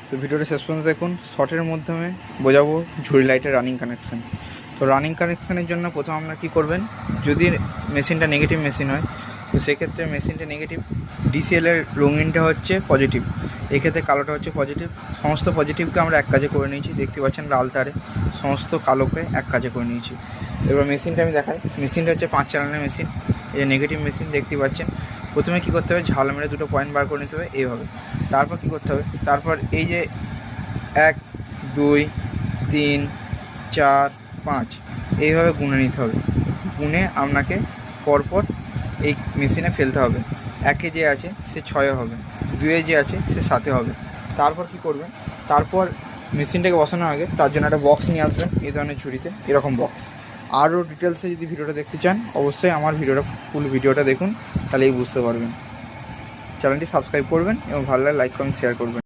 তো ভিডিওটা শেষ পর্যন্ত দেখুন। শর্টের মাধ্যমে বোঝাবো ঝুড়ি লাইটের রানিং কানেকশান। তো রানিং কানেকশানের জন্য প্রথম আপনারা কী করবেন, যদি মেশিনটা নেগেটিভ মেশিন হয় তো সেক্ষেত্রে মেশিনটা নেগেটিভ, ডিসিএলের রঙিনটা হচ্ছে পজিটিভ, এক্ষেত্রে কালোটা হচ্ছে পজিটিভ। সমস্ত পজিটিভকে আমরা এক কাজে করে নিয়েছি, দেখতে পাচ্ছেন লাল তারে সমস্ত কালোকে এক কাজে করে নিয়েছি। এবার মেশিনটা আমি দেখাই। মেশিনটা হচ্ছে 5 চ্যানেলের মেশিন, এই নেগেটিভ মেশিন দেখতে পাচ্ছেন। প্রথমে কী করতে হবে, ঝাল মেরে দুটো পয়েন্ট বার করে নিতে হবে এইভাবে। তারপর কী করতে হবে, তারপর এই যে 1 2 3 4 5 এইভাবে গুনে নিতে হবে। গুনে আপনাকে পরপর এই মেশিনে ফেলতে হবে। 1-এ যে আছে সে 6-এ হবে, 2-এ যে আছে সে 7-এ হবে। তারপর কি করবেন, তারপর মেশিনটাকে বসানোর আগে তার জন্য একটা বক্স নিয়ে আসবেন, এই ধরনের ঝুড়িতে এরকম বক্স। আরও ডিটেলসে যদি ভিডিওটা দেখতে চান অবশ্যই আমার ফুল ভিডিওটা দেখুন, তাহলেই বুঝতে পারবেন। চ্যানেলটি সাবস্ক্রাইব করবেন এবং ভালো লাগলে লাইক কমেন্ট শেয়ার করবেন।